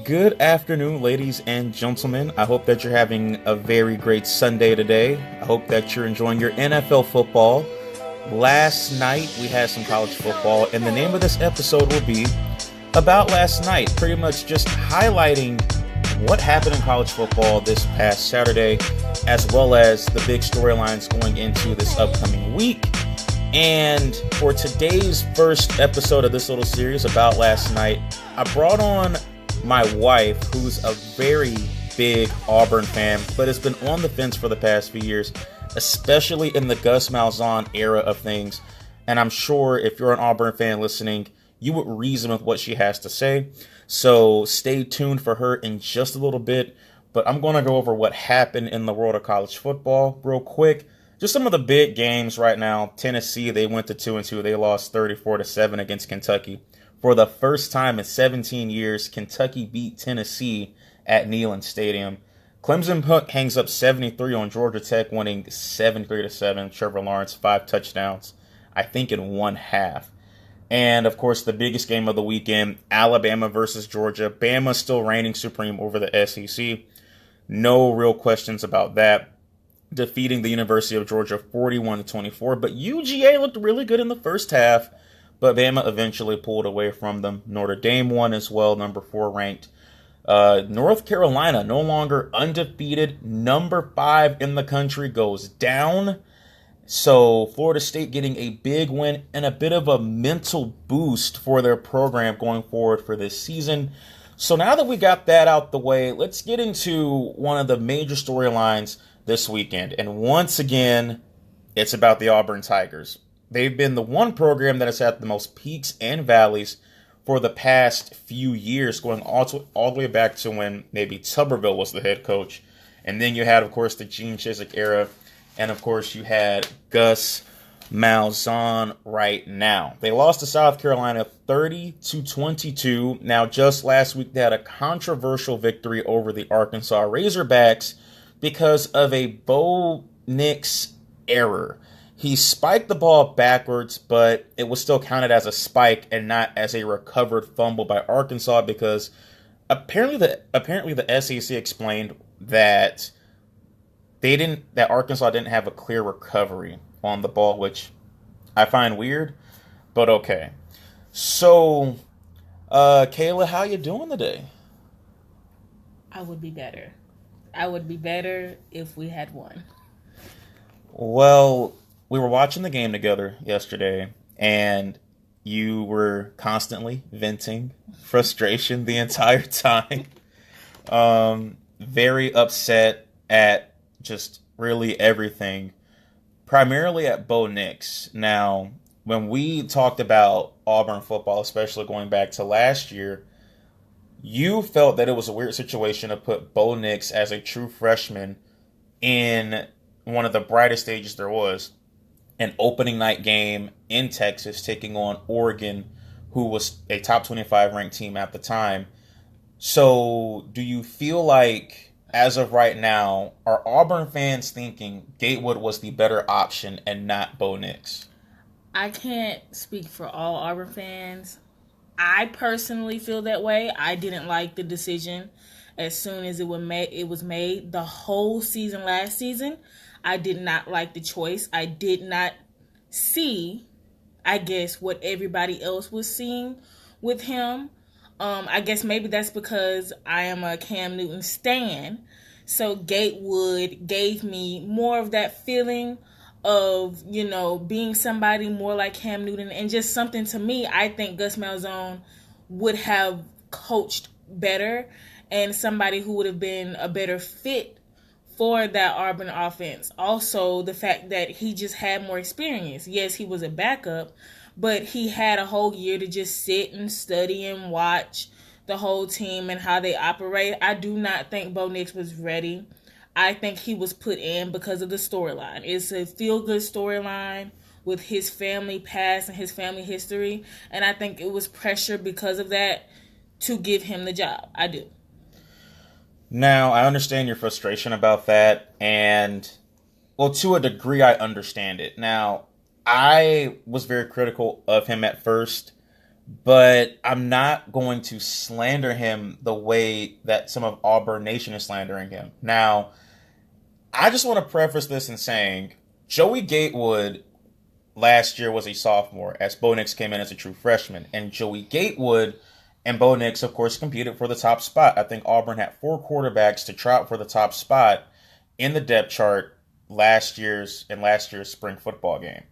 Good afternoon, ladies and gentlemen. I hope that you're having a very great Sunday today. I hope that you're enjoying your NFL football. Last night, we had some college football, and the name of this episode will be about last night, pretty much just highlighting what happened in college football this past Saturday, as well as the big storylines going into this upcoming week. And for today's first episode of this little series about last night, I brought on my wife, who's a very big Auburn fan, but has been on the fence for the past few years, especially in the Gus Malzahn era of things. And I'm sure if you're an Auburn fan listening, you would reason with what she has to say. So stay tuned for her in just a little bit. But I'm going to go over what happened in the world of college football real quick. Just some of the big games right now. Tennessee, they went to 2-2. They lost 34-7 against Kentucky. For the first time in 17 years, Kentucky beat Tennessee at Neyland Stadium. Clemson hangs up 73 on Georgia Tech, winning 73-7. Trevor Lawrence, 5 touchdowns, I think in one half. And, of course, the biggest game of the weekend, Alabama versus Georgia. Bama still reigning supreme over the SEC. No real questions about that. Defeating the University of Georgia 41-24. But UGA looked really good in the first half. But Bama eventually pulled away from them. Notre Dame won as well, number 4 ranked. North Carolina, no longer undefeated, number 5 in the country, goes down. So Florida State getting a big win and a bit of a mental boost for their program going forward for this season. So now that we got that out the way, let's get into one of the major storylines this weekend. And once again, it's about the Auburn Tigers. They've been the one program that has had the most peaks and valleys for the past few years, going all the way back to when maybe Tuberville was the head coach. And then you had, of course, the Gene Chizik era. And, of course, you had Gus Malzahn right now. They lost to South Carolina 30-22. Now, just last week, they had a controversial victory over the Arkansas Razorbacks because of a Bo Nix error. He spiked the ball backwards, but it was still counted as a spike and not as a recovered fumble by Arkansas because apparently the SEC explained that that Arkansas didn't have a clear recovery on the ball, which I find weird, but okay. So, Kaale, how you doing today? I would be better. I would be better if we had won. Well, we were watching the game together yesterday, and you were constantly venting frustration the entire time. Very upset at just really everything, primarily at Bo Nix. Now, when we talked about Auburn football, especially going back to last year, you felt that it was a weird situation to put Bo Nix as a true freshman in one of the brightest stages there was, an opening night game in Texas taking on Oregon, who was a top 25 ranked team at the time. So do you feel like, as of right now, are Auburn fans thinking Gatewood was the better option and not Bo Nix? I can't speak for all Auburn fans. I personally feel that way. I didn't like the decision as soon as it was made. The whole season last season, I did not like the choice. I did not see, I guess, what everybody else was seeing with him. I guess maybe that's because I am a Cam Newton stan. So Gatewood gave me more of that feeling of, being somebody more like Cam Newton, and just something to me. I think Gus Malzahn would have coached better and somebody who would have been a better fit for that Auburn offense. Also, the fact that he just had more experience. Yes, he was a backup, but he had a whole year to just sit and study and watch the whole team and how they operate. I do not think Bo Nix was ready. I think he was put in because of the storyline. It's a feel-good storyline with his family past and his family history, and I think it was pressure because of that to give him the job. I do. Now, I understand your frustration about that, and, well, to a degree, I understand it. Now, I was very critical of him at first but I'm not going to slander him the way that some of Auburn Nation is slandering him. Now, I just want to preface this in saying Joey Gatewood last year was a sophomore as Bo Nix came in as a true freshman. And Joey Gatewood and Bo Nix, of course, competed for the top spot. I think Auburn had 4 quarterbacks to try out for the top spot in the depth chart last year's spring football game.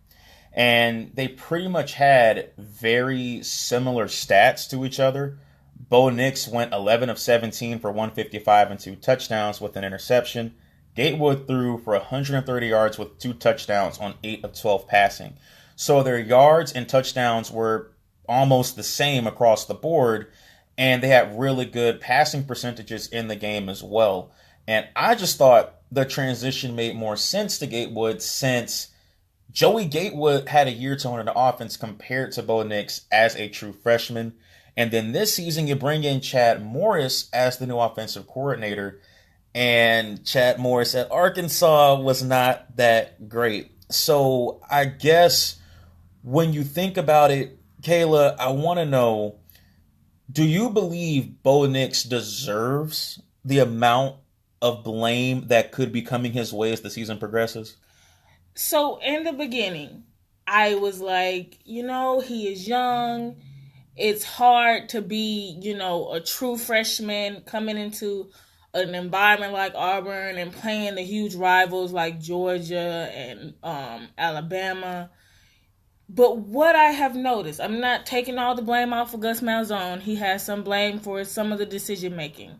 And they pretty much had very similar stats to each other. Bo Nix went 11 of 17 for 155 and 2 touchdowns with an interception. Gatewood threw for 130 yards with 2 touchdowns on 8 of 12 passing. So their yards and touchdowns were almost the same across the board, and they had really good passing percentages in the game as well. And I just thought the transition made more sense to Gatewood since Joey Gatewood had a year to learn the offense compared to Bo Nix as a true freshman. And then this season, you bring in Chad Morris as the new offensive coordinator. And Chad Morris at Arkansas was not that great. So I guess when you think about it, Kaale, I want to know, do you believe Bo Nix deserves the amount of blame that could be coming his way as the season progresses? So in the beginning, I was like, he is young. It's hard to be, a true freshman coming into an environment like Auburn and playing the huge rivals like Georgia and Alabama. But what I have noticed, I'm not taking all the blame off of Gus Malzahn. He has some blame for some of the decision making.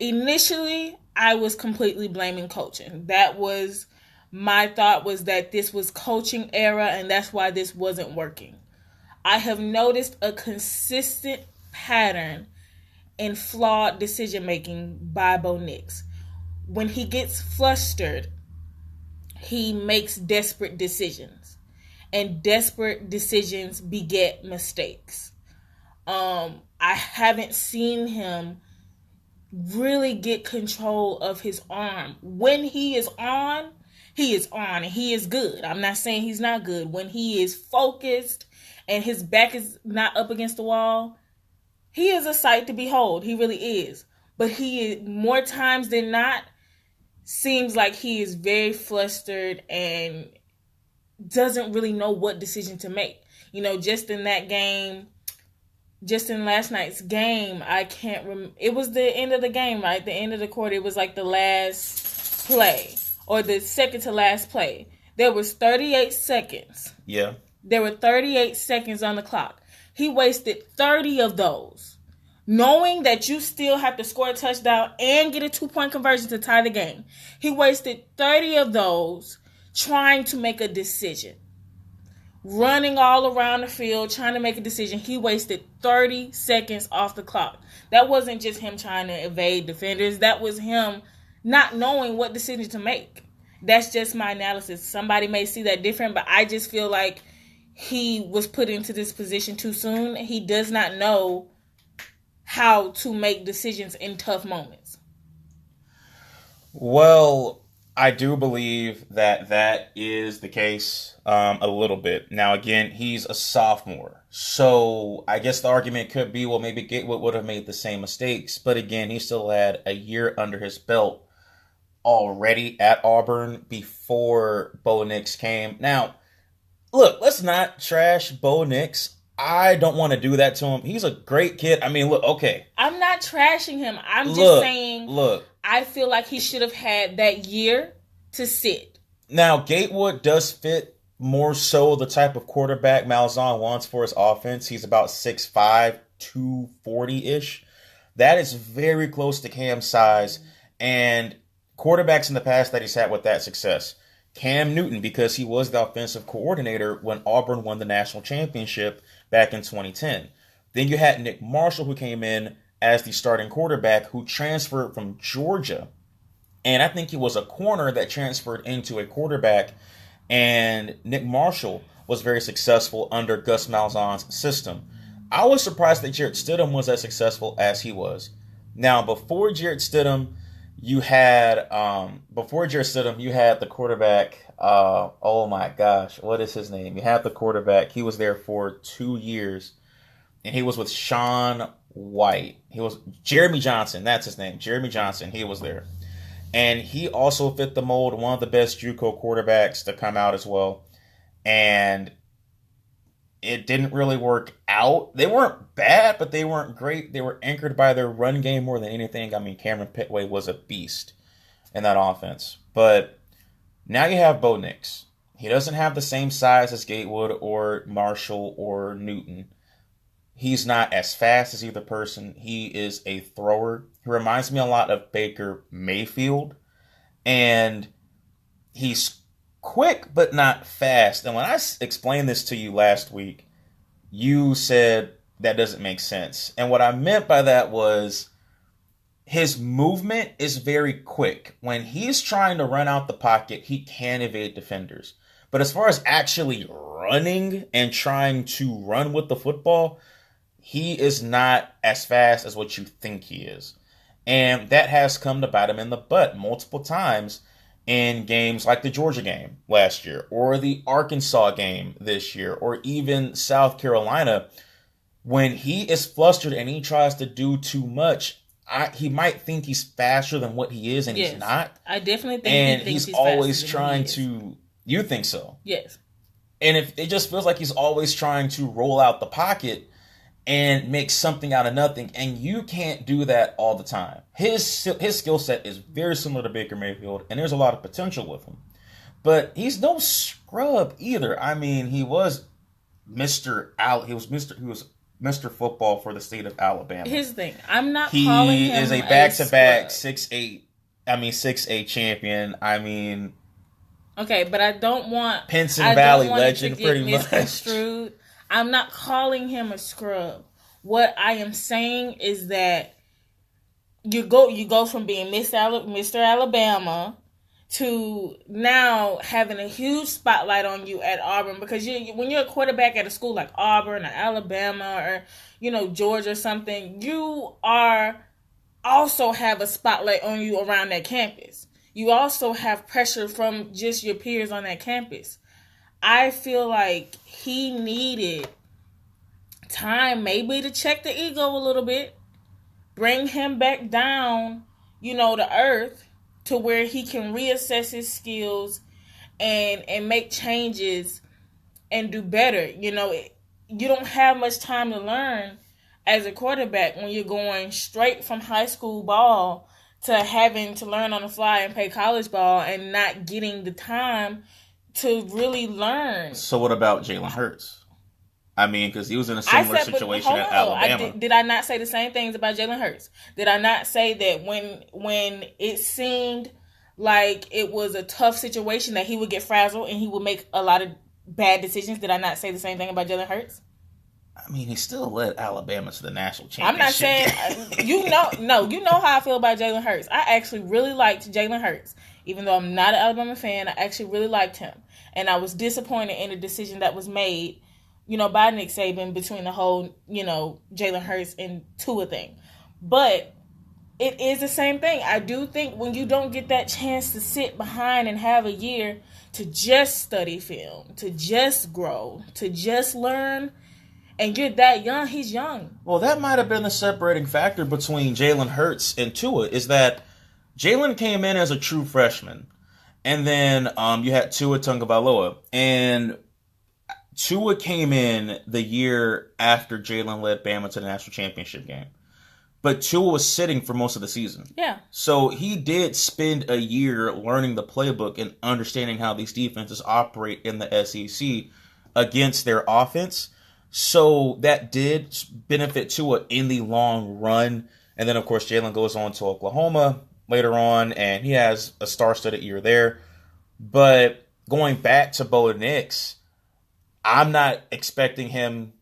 Initially, I was completely blaming coaching. That was my thought, was that this was coaching era and that's why this wasn't working. I have noticed a consistent pattern in flawed decision making by Bo Nix. When he gets flustered, he makes desperate decisions, and desperate decisions beget mistakes. I haven't seen him really get control of his arm. When he is on, and he is good. I'm not saying he's not good. When he is focused and his back is not up against the wall, he is a sight to behold. He really is. But he, more times than not, seems like he is very flustered and doesn't really know what decision to make. Just in that game, just in last night's game, I can't remember. It was the end of the game, right? The end of the quarter. It was like the last play or the second to last play. There was 38 seconds. Yeah. There were 38 seconds on the clock. He wasted 30 of those, knowing that you still have to score a touchdown and get a 2-point conversion to tie the game. He wasted 30 of those trying to make a decision. Running all around the field, trying to make a decision. He wasted 30 seconds off the clock. That wasn't just him trying to evade defenders. That was him not knowing what decision to make. That's just my analysis. Somebody may see that different, but I just feel like he was put into this position too soon. He does not know how to make decisions in tough moments. Well, I do believe that is the case a little bit. Now, again, he's a sophomore. So I guess the argument could be, well, maybe Gatewood would have made the same mistakes. But again, he still had a year under his belt already at Auburn before Bo Nix came. Now, look, let's not trash Bo Nix. I don't want to do that to him. He's a great kid. I mean, look, okay. I'm not trashing him. I'm just saying, look, I feel like he should have had that year to sit. Now, Gatewood does fit more so the type of quarterback Malzahn wants for his offense. He's about 6'5", 240-ish. That is very close to Cam's size. And quarterbacks in the past that he's had with that success. Cam Newton, because he was the offensive coordinator when Auburn won the national championship back in 2010. Then you had Nick Marshall, who came in as the starting quarterback, who transferred from Georgia. And I think he was a corner that transferred into a quarterback. And Nick Marshall was very successful under Gus Malzahn's system. I was surprised that Jarrett Stidham was as successful as he was. Now, before Jarrett Stidham, you had the quarterback. Oh my gosh, what is his name? You had the quarterback. He was there for 2 years. and he was with Sean White. He was Jeremy Johnson. That's his name. Jeremy Johnson. He was there. And he also fit the mold, one of the best JUCO quarterbacks to come out as well. And it didn't really work out. They weren't bad, but they weren't great. They were anchored by their run game more than anything. I mean, Cameron Pittway was a beast in that offense. But now you have Bo Nix. He doesn't have the same size as Gatewood or Marshall or Newton. He's not as fast as either person. He is a thrower. He reminds me a lot of Baker Mayfield. And he's quick, but not fast. And when I explained this to you last week, you said that doesn't make sense. And what I meant by that was his movement is very quick. When he's trying to run out the pocket, he can evade defenders. But as far as actually running and trying to run with the football, he is not as fast as what you think he is. And that has come to bite him in the butt multiple times in games like the Georgia game last year, or the Arkansas game this year, or even South Carolina. When he is flustered and he tries to do too much, he might think he's faster than what he is, and he's not. I definitely think and he's always trying to. You think so? Yes. And if it just feels like he's always trying to roll out the pocket and make something out of nothing, and you can't do that all the time. His skill set is very similar to Baker Mayfield, and there's a lot of potential with him. But he's no scrub either. I mean, he was Mr. Football for the state of Alabama. Here's the thing. I'm not calling him He is a back-to-back 6'8 champion. I mean, okay, but I don't want Pinson Valley legend, pretty much. I'm not calling him a scrub. What I am saying is that you go from being Mr. Alabama to now having a huge spotlight on you at Auburn, because when you're a quarterback at a school like Auburn or Alabama or Georgia or something, you also have a spotlight on you around that campus. You also have pressure from just your peers on that campus. I feel like he needed time maybe to check the ego a little bit, bring him back down, to earth, to where he can reassess his skills and make changes and do better. You don't have much time to learn as a quarterback when you're going straight from high school ball to having to learn on the fly and play college ball and not getting the time to really learn. So what about Jalen Hurts? I mean, because he was in a similar situation at Alabama. Did I not say the same things about Jalen Hurts? Did I not say that when it seemed like it was a tough situation that he would get frazzled and he would make a lot of bad decisions? Did I not say the same thing about Jalen Hurts? I mean, he still led Alabama to the national championship. I'm not saying you know how I feel about Jalen Hurts. I actually really liked Jalen Hurts. Even though I'm not an Alabama fan, I actually really liked him. And I was disappointed in the decision that was made, by Nick Saban between the whole, Jalen Hurts and Tua thing. But it is the same thing. I do think when you don't get that chance to sit behind and have a year to just study film, to just grow, to just learn, and you're that young, he's young. Well, that might have been the separating factor between Jalen Hurts and Tua, is that Jalen came in as a true freshman. And then you had Tua Tagovailoa. And Tua came in the year after Jalen led Bama to the national championship game. But Tua was sitting for most of the season. Yeah. So he did spend a year learning the playbook and understanding how these defenses operate in the SEC against their offense. So that did benefit Tua in the long run. And then, of course, Jalen goes on to Oklahoma later on, and he has a star-studded year there. But going back to Bo Nix, I'm not expecting him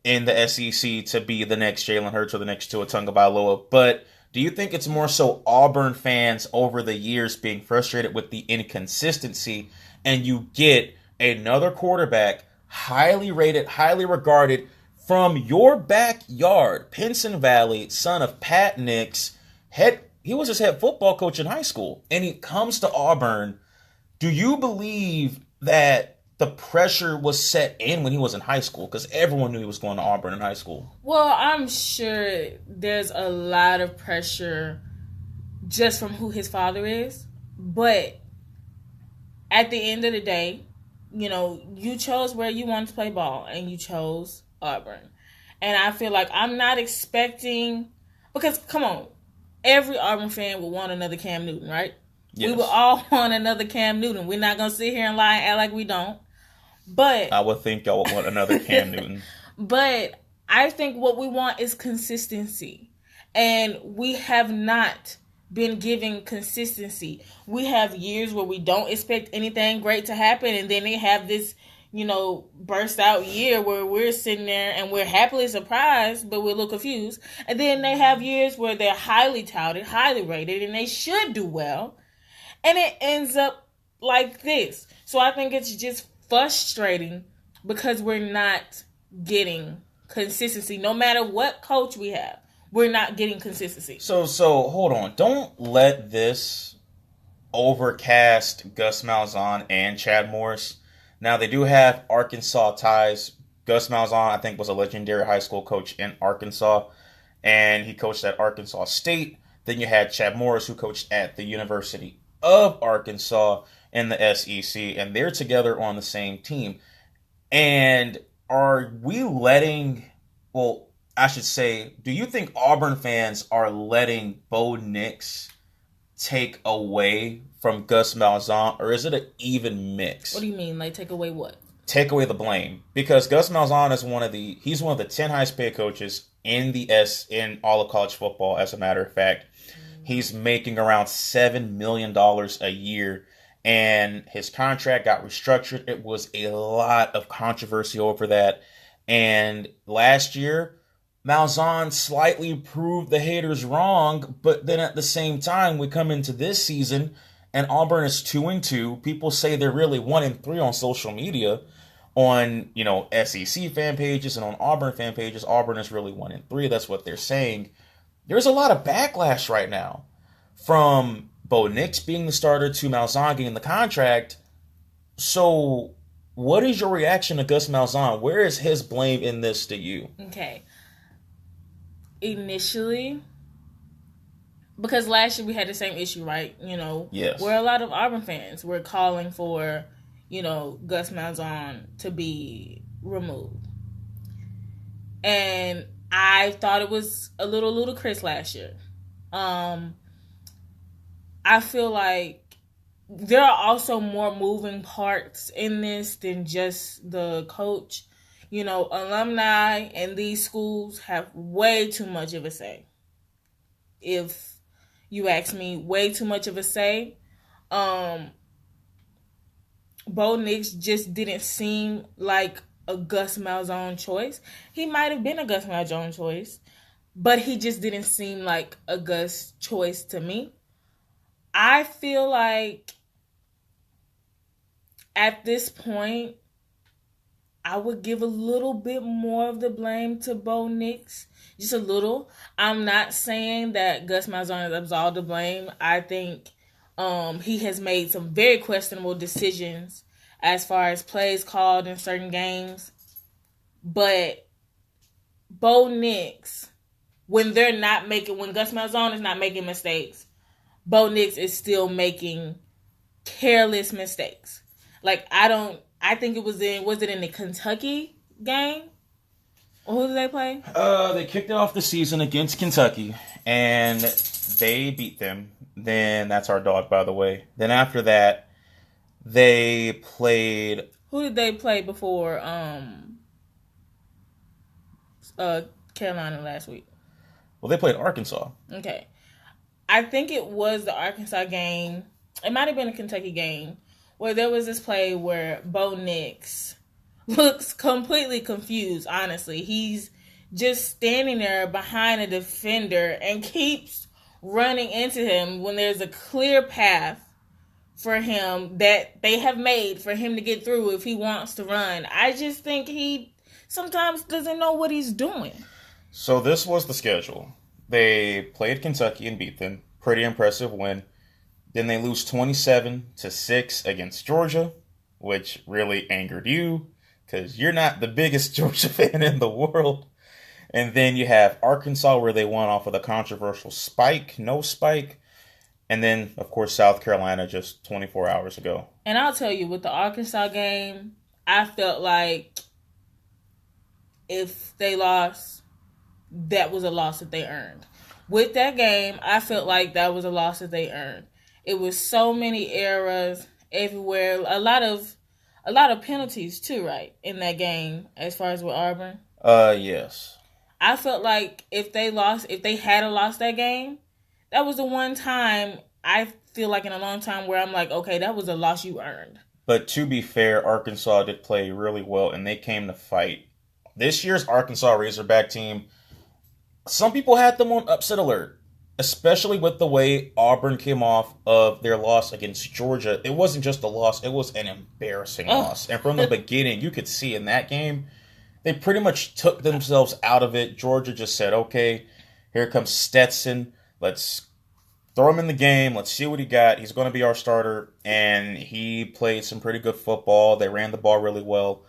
in the SEC to be the next Jalen Hurts or the next Tua Tagovailoa. But do you think it's more so Auburn fans over the years being frustrated with the inconsistency, and you get another quarterback highly rated, highly regarded from your backyard, Pinson Valley, son of Pat Nix, he was his head football coach in high school, and he comes to Auburn? Do you believe that the pressure was set in when he was in high school because everyone knew he was going to Auburn in high school. Well, I'm sure there's a lot of pressure just from who his father is. But at the end of the day, you chose where you wanted to play ball and you chose Auburn. And I feel like I'm not expecting, because come on, every Auburn fan would want another Cam Newton, right? Yes. We would all want another Cam Newton. We're not going to sit here and lie and act like we don't. But I would think y'all would want another Cam Newton. But I think what we want is consistency. And we have not been giving consistency. We have years where we don't expect anything great to happen, and then they have this, burst out year where we're sitting there and we're happily surprised, but we're a little confused. And then they have years where they're highly touted, highly rated, and they should do well. And it ends up like this. So I think it's just frustrating because we're not getting consistency. No matter what coach we have, we're not getting consistency. So hold on. Don't let this overcast Gus Malzahn and Chad Morris. Now, they do have Arkansas ties. Gus Malzahn, I think, was a legendary high school coach in Arkansas, and he coached at Arkansas State. Then you had Chad Morris, who coached at the University of Arkansas in the SEC, and they're together on the same team. And are we letting, well, I should say, do you think Auburn fans are letting Bo Nix take away from Gus Malzahn, or is it an even mix? What do you mean, like take away what? Take away the blame, because Gus Malzahn is he's one of the 10 highest paid coaches in all of college football. As a matter of fact, he's making around $7 million a year, and his contract got restructured. It was a lot of controversy over that, and last year, Malzahn slightly proved the haters wrong, but then at the same time, we come into this season and Auburn is 2-2. People say they're really 1-3 on social media, on SEC fan pages and on Auburn fan pages. Auburn is really 1-3. That's what they're saying. There's a lot of backlash right now, from Bo Nix being the starter to Malzahn getting the contract. So, what is your reaction to Gus Malzahn? Where is his blame in this to you? Okay. Initially, because last year we had the same issue, right? Yes. Where a lot of Auburn fans were calling for, Gus Malzahn to be removed. And I thought it was a little ludicrous last year. I feel like there are also more moving parts in this than just the coach. Alumni and these schools have way too much of a say. If you ask me, way too much of a say. Bo Nix just didn't seem like a Gus Malzahn choice. He might have been a Gus Malzahn choice, but he just didn't seem like a Gus choice to me. I feel like at this point, I would give a little bit more of the blame to Bo Nix. Just a little. I'm not saying that Gus Malzahn has absolved the blame. I think he has made some very questionable decisions as far as plays called in certain games. But Bo Nix, when Gus Malzahn is not making mistakes, Bo Nix is still making careless mistakes. Like, I think it was in the Kentucky game? Or who did they play? They kicked it off the season against Kentucky, and they beat them. Then, that's our dog, by the way. Then after that, they played... Who did they play before Carolina last week? Well, they played Arkansas. Okay. I think it was the Arkansas game. It might have been a Kentucky game, where there was this play where Bo Nix looks completely confused, honestly. He's just standing there behind a defender and keeps running into him when there's a clear path for him that they have made for him to get through if he wants to run. I just think he sometimes doesn't know what he's doing. So this was the schedule. They played Kentucky and beat them. Pretty impressive win. Then they lose 27-6 against Georgia. which really angered you because you're not the biggest Georgia fan in the world. And then you have Arkansas, where they won off of the controversial spike, no spike. And then, of course, South Carolina just 24 hours ago. And I'll tell you, with the Arkansas game, I felt like if they lost, that was a loss that they earned. With that game, I felt like that was a loss that they earned. It was so many errors everywhere. A lot of penalties too, right, in that game as far as with Auburn. Yes. I felt like if they had lost that game, that was the one time I feel like in a long time where I'm like, okay, that was a loss you earned. But to be fair, Arkansas did play really well, and they came to fight. This year's Arkansas Razorback team, some people had them on upset alert, especially with the way Auburn came off of their loss against Georgia. It wasn't just a loss, it was an embarrassing loss. And from the beginning, you could see in that game, they pretty much took themselves out of it. Georgia just said, okay, here comes Stetson. Let's throw him in the game. Let's see what he got. He's going to be our starter. And he played some pretty good football. They ran the ball really well.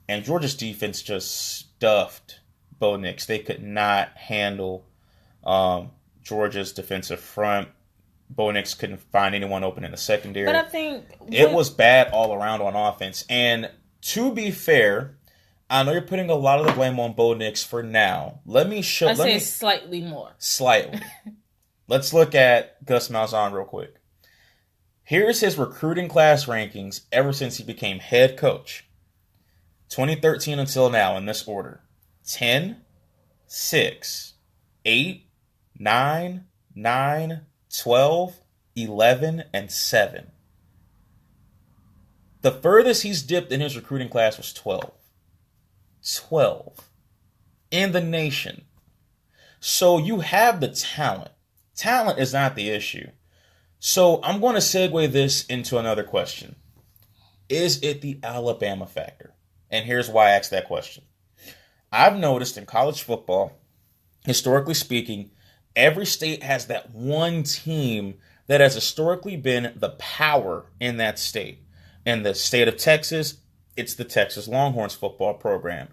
And Georgia's defense just stuffed Bo Nix. They could not handle Georgia's defensive front. Bo Nix couldn't find anyone open in the secondary. But I think it was bad all around on offense. And to be fair, I know you're putting a lot of the blame on Bo Nix for now. Slightly more. Slightly. Let's look at Gus Malzahn real quick. Here's his recruiting class rankings ever since he became head coach. 2013 until now in this order. 10, 6, 8, 9, 9, 12, 11, and 7. The furthest he's dipped in his recruiting class was 12. 12 in the nation. So you have the talent. Talent is not the issue. So I'm going to segue this into another question. Is it the Alabama factor? And here's why I asked that question. I've noticed in college football, historically speaking, every state has that one team that has historically been the power in that state. In the state of Texas, it's the Texas Longhorns football program.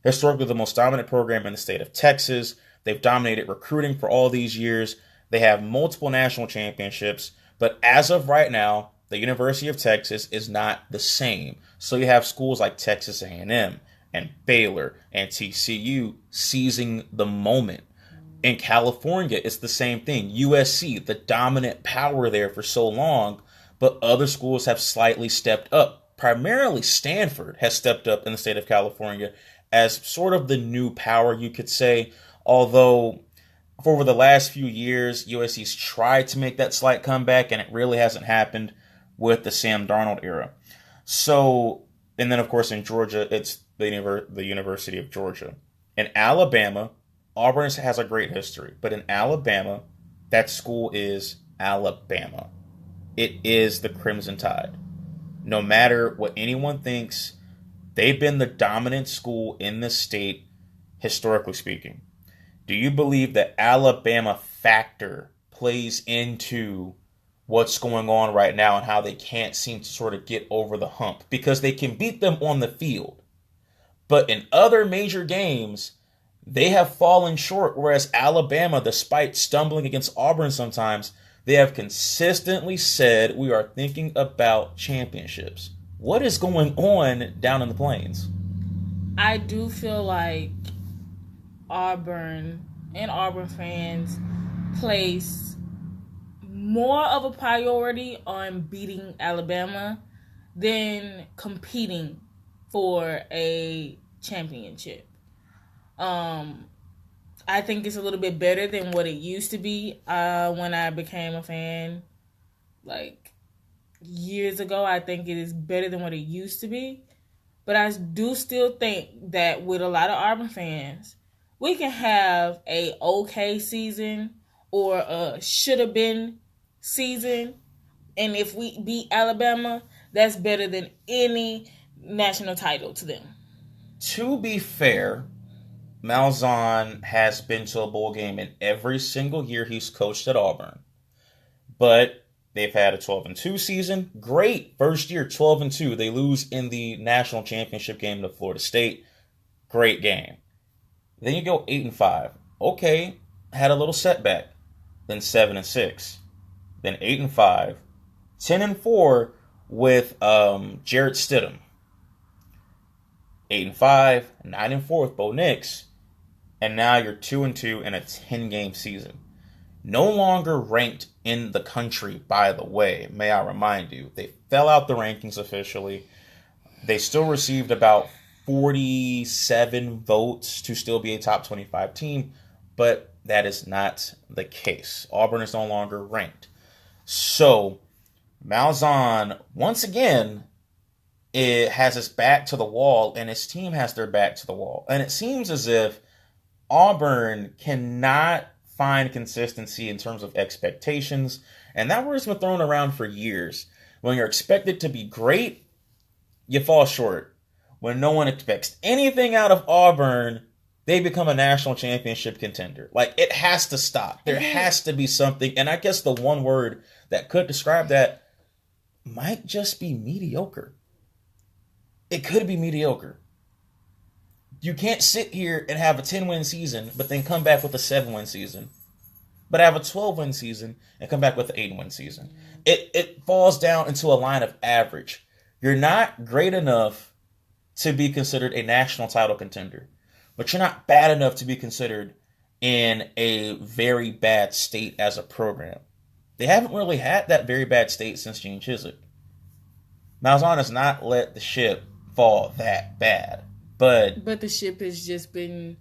Historically, the most dominant program in the state of Texas. They've dominated recruiting for all these years. They have multiple national championships. But as of right now, the University of Texas is not the same. So you have schools like Texas A&M and Baylor and TCU seizing the moment. In California, it's the same thing. USC, the dominant power there for so long, but other schools have slightly stepped up. Primarily Stanford has stepped up in the state of California as sort of the new power, you could say. Although for over the last few years, USC's tried to make that slight comeback, and it really hasn't happened with the Sam Darnold era. So, and then of course in Georgia, it's the University of Georgia. In Alabama, Auburn has a great history, but in Alabama, that school is Alabama. It is the Crimson Tide. No matter what anyone thinks, they've been the dominant school in the state, historically speaking. Do you believe that Alabama factor plays into what's going on right now and how they can't seem to sort of get over the hump? Because they can beat them on the field. But in other major games, they have fallen short, whereas Alabama, despite stumbling against Auburn sometimes, they have consistently said we are thinking about championships. What is going on down in the Plains? I do feel like Auburn and Auburn fans place more of a priority on beating Alabama than competing for a championship. I think it's a little bit better than what it used to be when I became a fan, like years ago. I think it is better than what it used to be. But I do still think that with a lot of Auburn fans, we can have a okay season or a should have been season. And if we beat Alabama, that's better than any national title to them. To be fair, Malzahn has been to a bowl game in every single year he's coached at Auburn. But They've had a 12-2 season. Great first year, 12-2. They lose in the national championship game to Florida State. Great game. Then you go 8-5. Okay, had a little setback. Then 7-6. Then 8-5. 10-4 with Jarrett Stidham. 8-5, 9-4 with Bo Nix, and now you're 2-2 in a 10-game season. No longer ranked in the country, by the way, may I remind you. They fell out the rankings officially. They still received about 47 votes to still be a top 25 team, but that is not the case. Auburn is no longer ranked. So, Malzahn, once again, it has his back to the wall, and his team has their back to the wall. And it seems as if Auburn cannot find consistency in terms of expectations, and that word's been thrown around for years. When you're expected to be great, you fall short. When no one expects anything out of Auburn, they become a national championship contender. Like, it has to stop. There has to be something, and I guess the one word that could describe that might just be mediocre. It could be mediocre. You can't sit here and have a 10-win season, but then come back with a 7-win season. But have a 12-win season and come back with an 8-win season. It falls down into a line of average. You're not great enough to be considered a national title contender, but you're not bad enough to be considered in a very bad state as a program. They haven't really had that very bad state since Gene Chizik. Malzahn has not let the ship fall that bad. But the ship has just been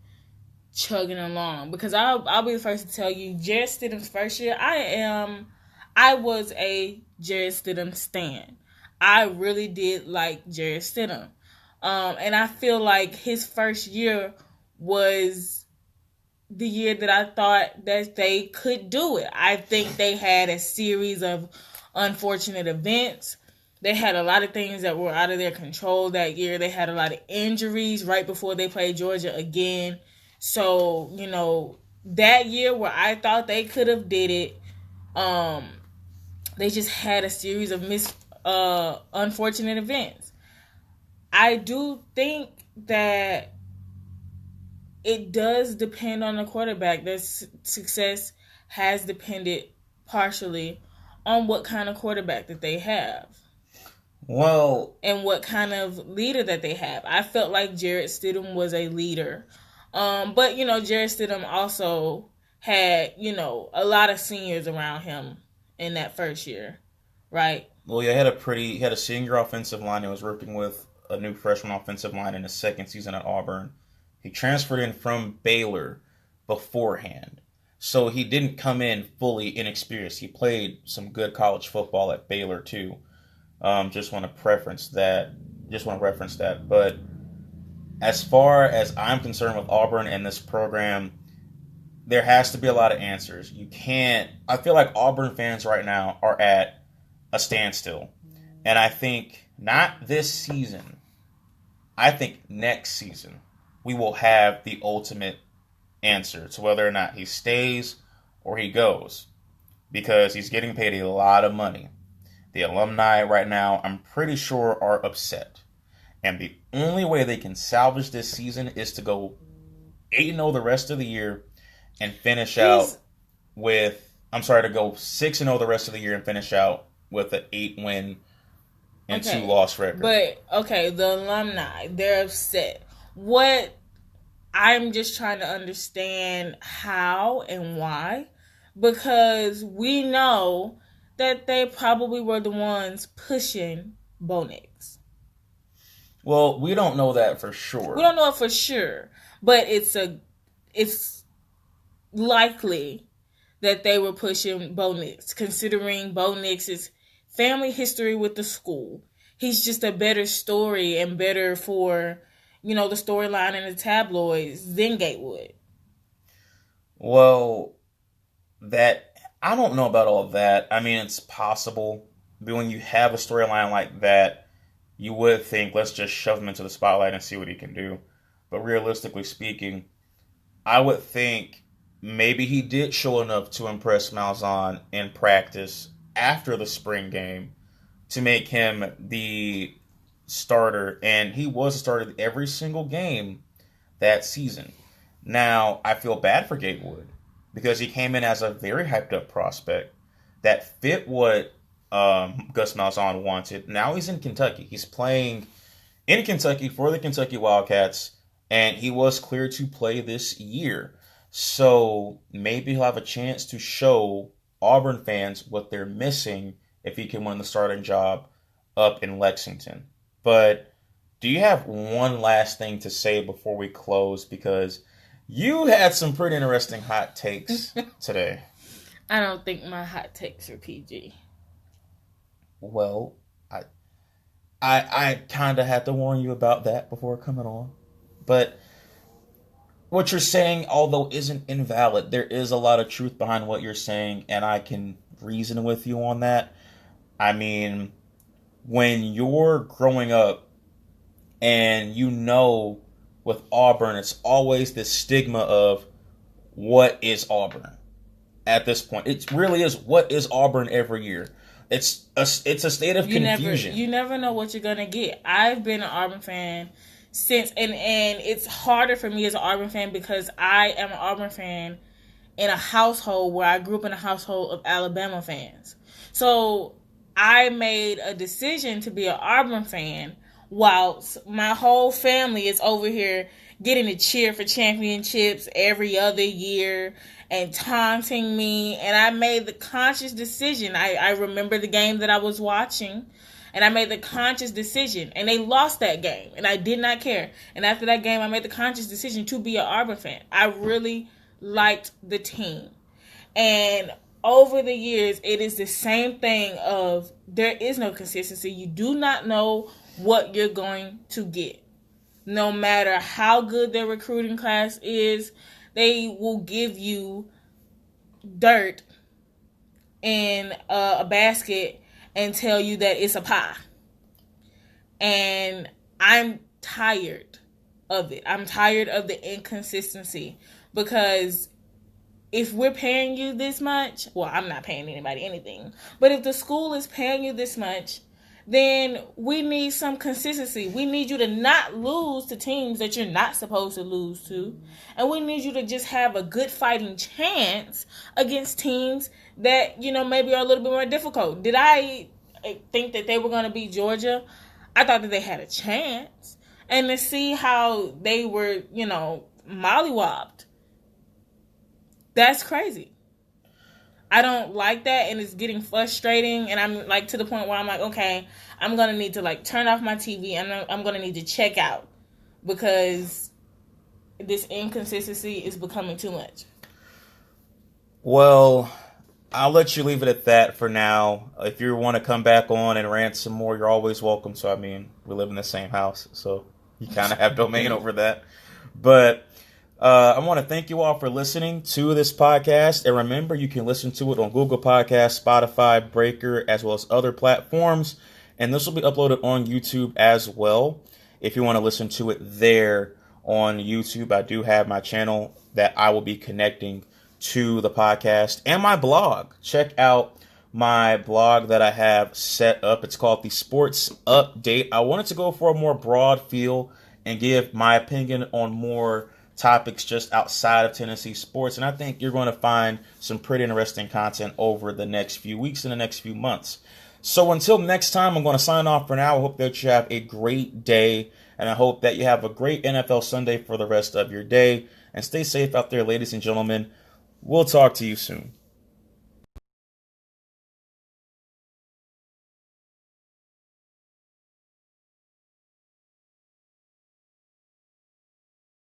chugging along. Because I'll be the first to tell you, Jarrett Stidham's first year, I was a Jarrett Stidham stan. I really did like Jarrett Stidham. And I feel like his first year was the year that I thought that they could do it. I think they had a series of unfortunate events. They had a lot of things that were out of their control that year. They had a lot of injuries right before they played Georgia again. So, that year where I thought they could have did it, they just had a series of unfortunate events. I do think that it does depend on the quarterback. Their success has depended partially on what kind of quarterback that they have. Well, and what kind of leader that they have. I felt like Jarrett Stidham was a leader. But, Jarrett Stidham also had, a lot of seniors around him in that first year, right? Well, yeah, he had a senior offensive line. He was working with a new freshman offensive line in his second season at Auburn. He transferred in from Baylor beforehand. So he didn't come in fully inexperienced. He played some good college football at Baylor, too. Just want to reference that. But as far as I'm concerned with Auburn and this program, there has to be a lot of answers. I feel like Auburn fans right now are at a standstill. And I think not this season, I think next season we will have the ultimate answer to whether or not he stays or he goes. Because he's getting paid a lot of money. The alumni right now, I'm pretty sure, are upset. And the only way they can salvage this season is to go 8-0 the rest of the year and finish out with... to go 6-0 the rest of the year and finish out with an 8-win and 2-loss record. But, the alumni, they're upset. I'm just trying to understand how and why. Because we know that they probably were the ones pushing Bo Nix. Well, we don't know that for sure. We don't know it for sure, but it's likely that they were pushing Bo Nix, considering Bo Nix's family history with the school. He's just a better story and better for, the storyline in the tabloids than Gatewood. Well, I don't know about all of that. I mean, it's possible. But when you have a storyline like that, you would think, let's just shove him into the spotlight and see what he can do. But realistically speaking, I would think maybe he did show enough to impress Malzahn in practice after the spring game to make him the starter, and he was a starter every single game that season. Now, I feel bad for Gatewood because he came in as a very hyped up prospect that fit what Gus Malzahn wanted. Now he's in Kentucky. He's playing in Kentucky for the Kentucky Wildcats, and he was cleared to play this year. So maybe he'll have a chance to show Auburn fans what they're missing if he can win the starting job up in Lexington. But do you have one last thing to say before we close? Because you had some pretty interesting hot takes today. I don't think my hot takes are PG. Well, I kind of had to warn you about that before coming on. But what you're saying, although isn't invalid, there is a lot of truth behind what you're saying, and I can reason with you on that. I mean, when you're growing up and you know with Auburn, it's always this stigma of what is Auburn at this point. It really is what is Auburn every year. It's a state of confusion. You never know what you're going to get. I've been an Auburn fan since, and it's harder for me as an Auburn fan because I am an Auburn fan in a household where I grew up in a household of Alabama fans. So I made a decision to be an Auburn fan whilst my whole family is over here getting to cheer for championships every other year and taunting me. And I made the conscious decision. I remember the game that I was watching, and I made the conscious decision. And they lost that game, and I did not care. And after that game, I made the conscious decision to be an Auburn fan. I really liked the team. And over the years, it is the same thing of there is no consistency. You do not know what you're going to get. No matter how good their recruiting class is, they will give you dirt in a basket and tell you that it's a pie. And I'm tired of it. I'm tired of the inconsistency because if we're paying you this much, well, I'm not paying anybody anything, but if the school is paying you this much, then we need some consistency. We need you to not lose to teams that you're not supposed to lose to. And we need you to just have a good fighting chance against teams that, maybe are a little bit more difficult. Did I think that they were going to beat Georgia? I thought that they had a chance. And to see how they were, mollywopped, that's crazy. I don't like that, and it's getting frustrating, and I'm like to the point where I'm like, okay, I'm going to need to turn off my TV, and I'm going to need to check out because this inconsistency is becoming too much. Well, I'll let you leave it at that for now. If you want to come back on and rant some more, you're always welcome. So, I mean, we live in the same house, so you kind of have domain over that. But I want to thank you all for listening to this podcast. And remember, you can listen to it on Google Podcasts, Spotify, Breaker, as well as other platforms. And this will be uploaded on YouTube as well. If you want to listen to it there on YouTube, I do have my channel that I will be connecting to the podcast and my blog. Check out my blog that I have set up. It's called The Sports Update. I wanted to go for a more broad feel and give my opinion on more topics just outside of Tennessee sports. And I think you're going to find some pretty interesting content over the next few weeks and the next few months. So until next time, I'm going to sign off for now. I hope that you have a great day, and I hope that you have a great NFL Sunday for the rest of your day. And stay safe out there, ladies and gentlemen. We'll talk to you soon.